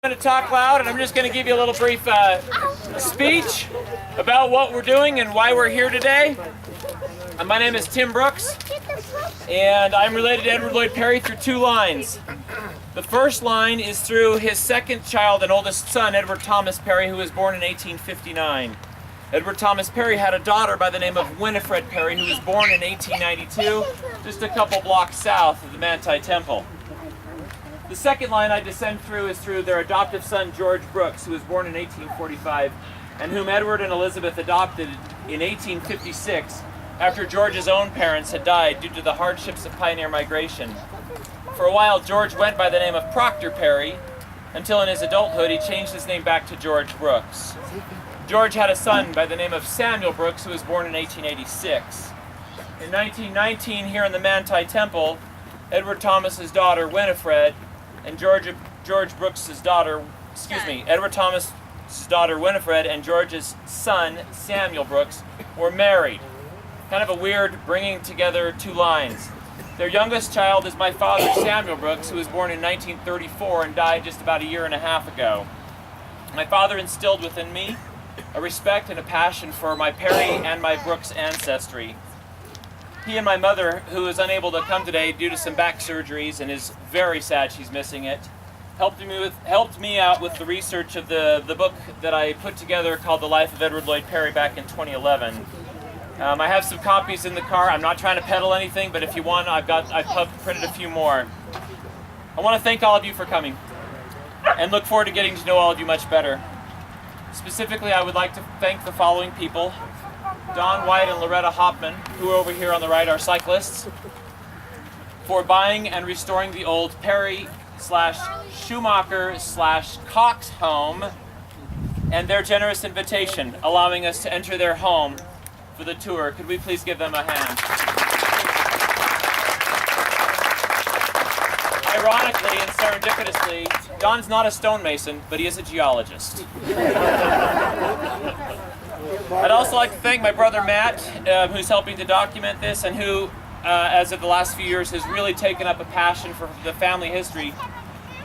I'm going to talk loud, and I'm just going to give you a little brief speech about what we're doing and why we're here today. My name is Tim Brooks, and I'm related to Edward Lloyd Parry through two lines. The first line is through his second child and oldest son, Edward Thomas Parry, who was born in 1859. Edward Thomas Parry had a daughter by the name of Winifred Parry, who was born in 1892, just a couple blocks south of the Manti Temple. The second line I descend through is through their adoptive son, George Brooks, who was born in 1845, and whom Edward and Elizabeth adopted in 1856 after George's own parents had died due to the hardships of pioneer migration. For a while, George went by the name of Proctor Parry, until in his adulthood he changed his name back to George Brooks. George had a son by the name of Samuel Brooks, who was born in 1886. In 1919, here in the Manti Temple, Edward Thomas's daughter, Winifred, and Edward Thomas's daughter Winifred and George's son Samuel Brooks were married. Kind of a weird bringing together two lines. Their youngest child is my father, Samuel Brooks, who was born in 1934 and died just about a year and a half ago. My father instilled within me a respect and a passion for my Parry and my Brooks ancestry. He and my mother, who is unable to come today due to some back surgeries and is very sad she's missing it, helped me out with the research of the book that I put together called The Life of Edward Lloyd Parry back in 2011. I have some copies in the car. I'm not trying to peddle anything, but if you want, I've printed a few more. I want to thank all of you for coming and look forward to getting to know all of you much better. Specifically, I would like to thank the following people: Don White and Loretta Hopman, who are over here on the right, are cyclists, for buying and restoring the old Parry/Schumacher/Cox home and their generous invitation, allowing us to enter their home for the tour. Could we please give them a hand? Ironically and serendipitously, Don's not a stonemason, but he is a geologist. I'd also like to thank my brother Matt, who's helping to document this and who, as of the last few years, has really taken up a passion for the family history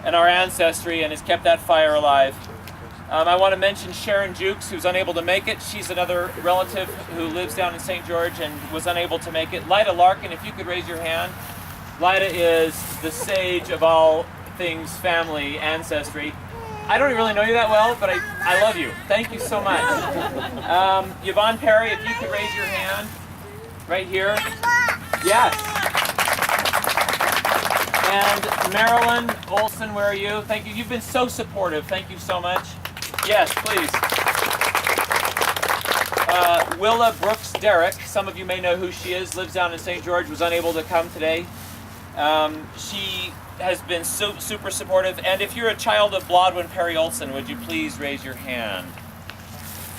and our ancestry and has kept that fire alive. I want to mention Sharon Jukes, who's unable to make it. She's another relative who lives down in St. George and was unable to make it. Lida Larkin, if you could raise your hand. Lida is the sage of all things family ancestry. I don't really know you that well, but I love you. Thank you so much. Yvonne Parry, if you could raise your hand. Right here. Yes. And Marilyn Olson, where are you? Thank you. You've been so supportive. Thank you so much. Yes, please. Willa Brooks Derrick, some of you may know who she is, lives down in St. George, was unable to come today. She has been super supportive. And if you're a child of Blodwin Parry Olson, would you please raise your hand?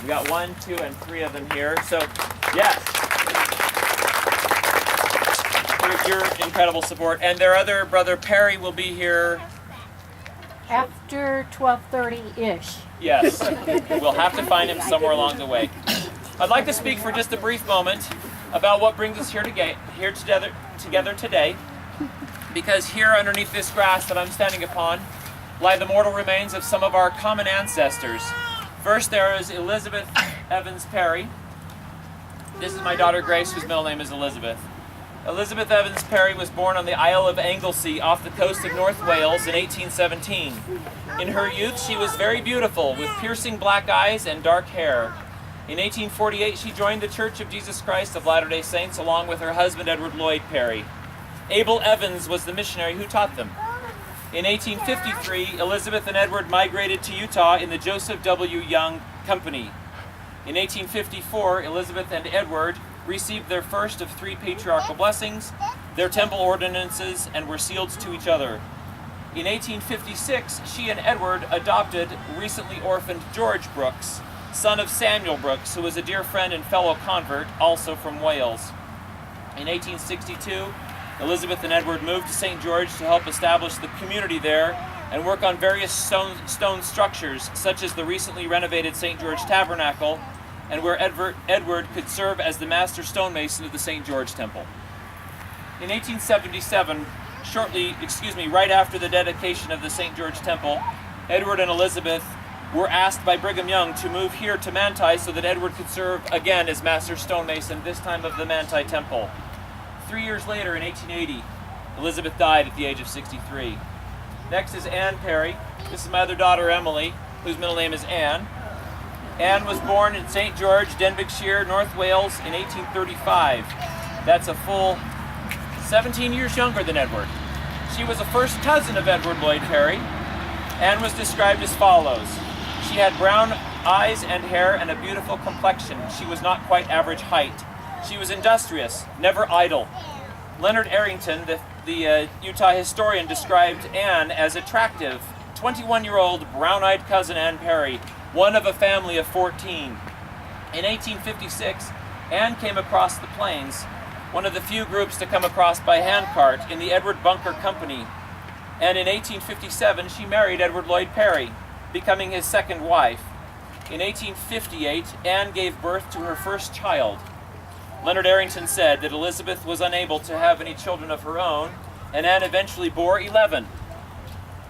We got 1, 2, and 3 of them here. So, yes. For your incredible support. And their other brother Parry will be here after 12:30-ish. Yes. We'll have to find him somewhere along the way. I'd like to speak for just a brief moment about what brings us here together today. Because here underneath this grass that I'm standing upon lie the mortal remains of some of our common ancestors. First there is Elizabeth Evans Parry. This is my daughter Grace, whose middle name is Elizabeth. Elizabeth Evans Parry was born on the Isle of Anglesey off the coast of North Wales in 1817. In her youth she was very beautiful, with piercing black eyes and dark hair. In 1848 she joined the Church of Jesus Christ of Latter-day Saints along with her husband Edward Lloyd Parry. Abel Evans was the missionary who taught them. In 1853, Elizabeth and Edward migrated to Utah in the Joseph W. Young Company. In 1854, Elizabeth and Edward received their first of 3 patriarchal blessings, their temple ordinances, and were sealed to each other. In 1856, she and Edward adopted recently orphaned George Brooks, son of Samuel Brooks, who was a dear friend and fellow convert, also from Wales. In 1862, Elizabeth and Edward moved to St. George to help establish the community there and work on various stone structures, such as the recently renovated St. George Tabernacle, and where Edward could serve as the master stonemason of the St. George Temple. In 1877, right after the dedication of the St. George Temple, Edward and Elizabeth were asked by Brigham Young to move here to Manti so that Edward could serve again as master stonemason, this time of the Manti Temple. 3 years later, in 1880, Elizabeth died at the age of 63. Next is Anne Parry. This is my other daughter, Emily, whose middle name is Anne. Anne was born in St. George, Denbighshire, North Wales in 1835. That's a full 17 years younger than Edward. She was a first cousin of Edward Lloyd Parry. Anne was described as follows. She had brown eyes and hair and a beautiful complexion. She was not quite average height. She was industrious, never idle. Leonard Arrington, the Utah historian, described Anne as attractive. 21-year-old brown-eyed cousin Anne Parry, one of a family of 14. In 1856, Anne came across the plains, one of the few groups to come across by handcart, in the Edward Bunker Company. And in 1857, she married Edward Lloyd Parry, becoming his second wife. In 1858, Anne gave birth to her first child. Leonard Arrington said that Elizabeth was unable to have any children of her own, and Anne eventually bore 11.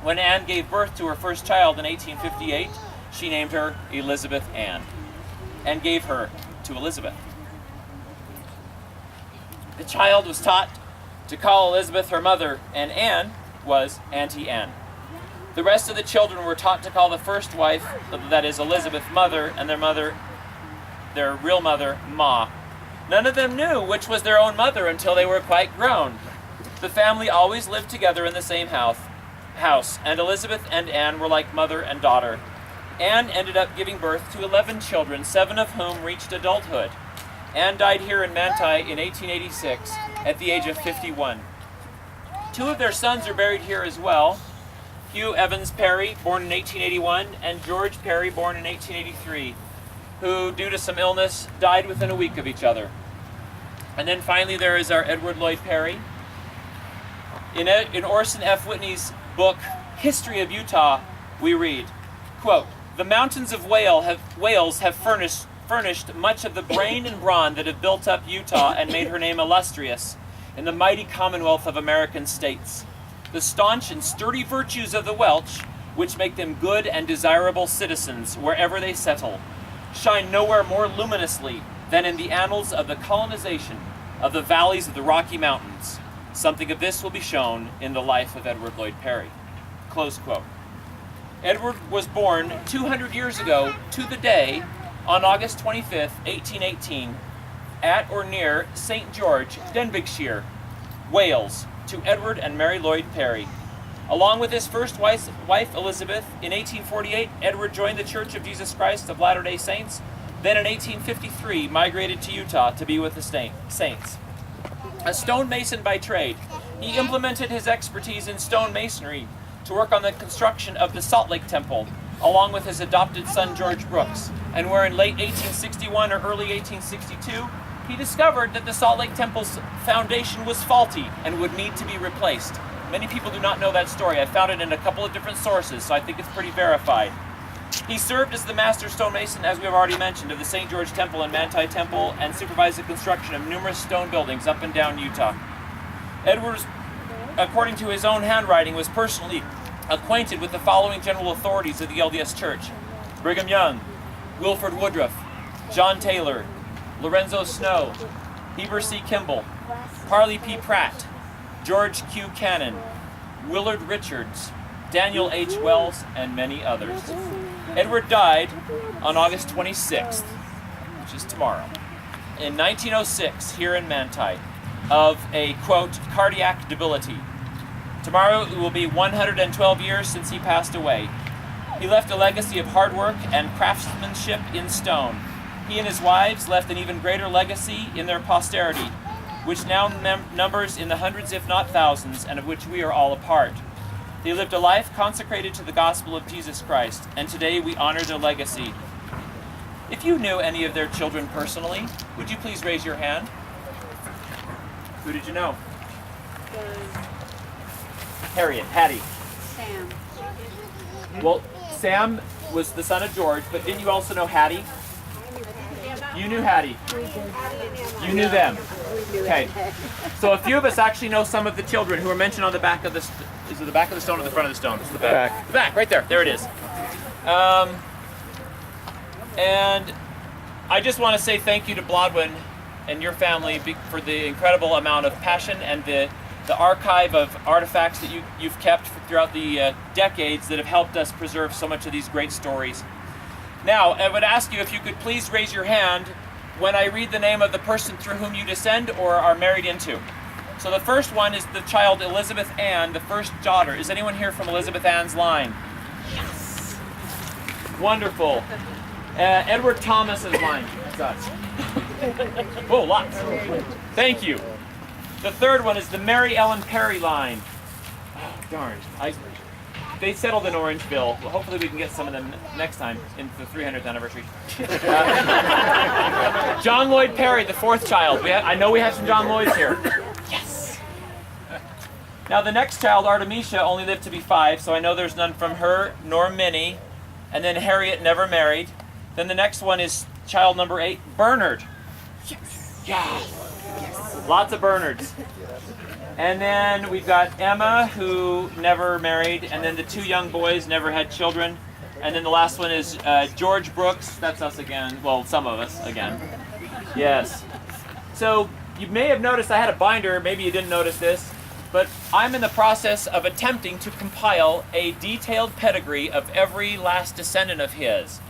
When Anne gave birth to her first child in 1858, she named her Elizabeth Ann, and gave her to Elizabeth. The child was taught to call Elizabeth her mother, and Anne was Auntie Anne. The rest of the children were taught to call the first wife, that is Elizabeth, mother, and their real mother, Ma. None of them knew which was their own mother until they were quite grown. The family always lived together in the same house, and Elizabeth and Anne were like mother and daughter. Anne ended up giving birth to 11 children, 7 of whom reached adulthood. Anne died here in Manti in 1886 at the age of 51. 2 of their sons are buried here as well. Hugh Evans Parry, born in 1881, and George Parry, born in 1883, who, due to some illness, died within a week of each other. And then finally there is our Edward Lloyd Parry. In Orson F. Whitney's book, History of Utah, we read, quote, "The mountains of Wales have furnished much of the brain and brawn that have built up Utah and made her name illustrious in the mighty commonwealth of American states. The staunch and sturdy virtues of the Welch, which make them good and desirable citizens wherever they settle, shine nowhere more luminously than in the annals of the colonization of the valleys of the Rocky Mountains. Something of this will be shown in the life of Edward Lloyd Parry." Close quote. Edward was born 200 years ago to the day on August 25th, 1818, at or near St. George, Denbighshire, Wales, to Edward and Mary Lloyd Parry. Along with his first wife Elizabeth, in 1848, Edward joined the Church of Jesus Christ of Latter-day Saints, then in 1853 migrated to Utah to be with the saints. A stonemason by trade, he implemented his expertise in stone masonry to work on the construction of the Salt Lake Temple, along with his adopted son George Brooks, and where in late 1861 or early 1862, he discovered that the Salt Lake Temple's foundation was faulty and would need to be replaced. Many people do not know that story. I found it in a couple of different sources, so I think it's pretty verified. He served as the master stonemason, as we have already mentioned, of the St. George Temple and Manti Temple, and supervised the construction of numerous stone buildings up and down Utah. Edward, according to his own handwriting, was personally acquainted with the following general authorities of the LDS Church: Brigham Young, Wilford Woodruff, John Taylor, Lorenzo Snow, Heber C. Kimball, Parley P. Pratt, George Q. Cannon, Willard Richards, Daniel H. Wells, and many others. Edward died on August 26th, which is tomorrow, in 1906 here in Manti, of a, quote, cardiac debility. Tomorrow it will be 112 years since he passed away. He left a legacy of hard work and craftsmanship in stone. He and his wives left an even greater legacy in their posterity, which now numbers in the hundreds if not thousands, and of which we are all a part. They lived a life consecrated to the gospel of Jesus Christ, and today we honor their legacy. If you knew any of their children personally, would you please raise your hand? Who did you know? Harriet, Hattie. Sam. Well, Sam was the son of George, but didn't you also know Hattie? You knew Hattie. You knew them. Okay. So a few of us actually know some of the children who are mentioned on the back of Is it the back of the stone or the front of the stone? It's the back. The back, right there. There it is. And I just want to say thank you to Blodwin and your family for the incredible amount of passion and the archive of artifacts that you've kept throughout the decades that have helped us preserve so much of these great stories. Now, I would ask you if you could please raise your hand when I read the name of the person through whom you descend or are married into. So the first one is the child Elizabeth Ann, the first daughter. Is anyone here from Elizabeth Ann's line? Yes. Wonderful. Edward Thomas's line. That's us. Oh, lots. Thank you. The third one is the Mary Ellen Parry line. Oh, darn. They settled in Orangeville. Well, hopefully we can get some of them next time in the 300th anniversary. John Lloyd Parry, the fourth child. I know we have some John Lloyds here. Yes. Now the next child, Artemisia, only lived to be 5, so I know there's none from her nor Minnie. And then Harriet never married. Then the next one is child number 8, Bernard. Yes. Yeah. Yes. Lots of Bernards. And then we've got Emma, who never married, and then the 2 young boys never had children. And then the last one is George Brooks. That's us again. Well, some of us again. Yes. So you may have noticed I had a binder. Maybe you didn't notice this. But I'm in the process of attempting to compile a detailed pedigree of every last descendant of his.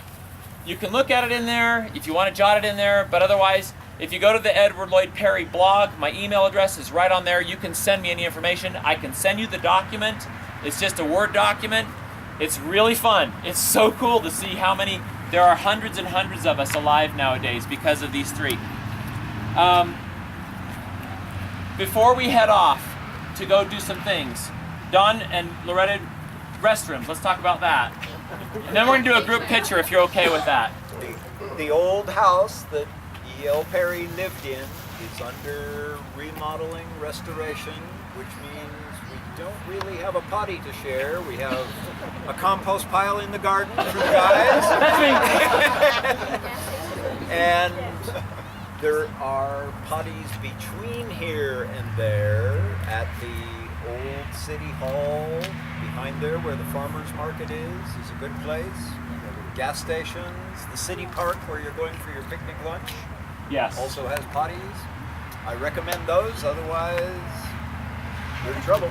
You can look at it in there if you want to jot it in there, but otherwise, if you go to the Edward Lloyd Parry blog, my email address is right on there. You can send me any information. I can send you the document. It's just a Word document. It's really fun. It's so cool to see how many, there are hundreds and hundreds of us alive nowadays because of these 3. Before we head off to go do some things, Don and Loretta, restrooms, let's talk about that. And then we're going to do a group picture if you're okay with that. The old house that E.L. Parry lived in is under remodeling, restoration, which means we don't really have a potty to share. We have a compost pile in the garden for the guys. That's me. And there are potties between here and there at the old city hall. Behind there where the farmer's market is a good place. Gas stations, the city park where you're going for your picnic lunch. Yes. Also has potties. I recommend those, otherwise you're in trouble.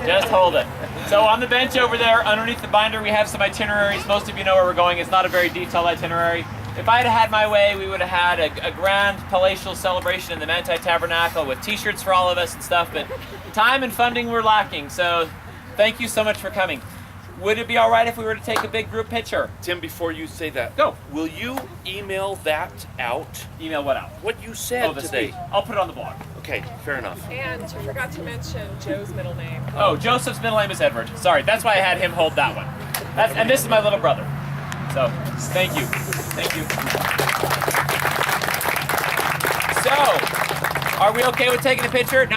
Just hold it. So on the bench over there, underneath the binder, we have some itineraries. Most of you know where we're going. It's not a very detailed itinerary. If I had my way, we would have had a grand palatial celebration in the Manti Tabernacle with t-shirts for all of us and stuff, but time and funding were lacking, so thank you so much for coming. Would it be all right if we were to take a big group picture? Tim, before you say that, go. Will you email that out? Email what out? What you said today. Speech. I'll put it on the blog. Okay, fair enough. And you forgot to mention Joe's middle name. Oh, Joseph's middle name is Edward. Sorry, that's why I had him hold that one. And this is my little brother. So, thank you. Thank you. So, are we okay with taking a picture?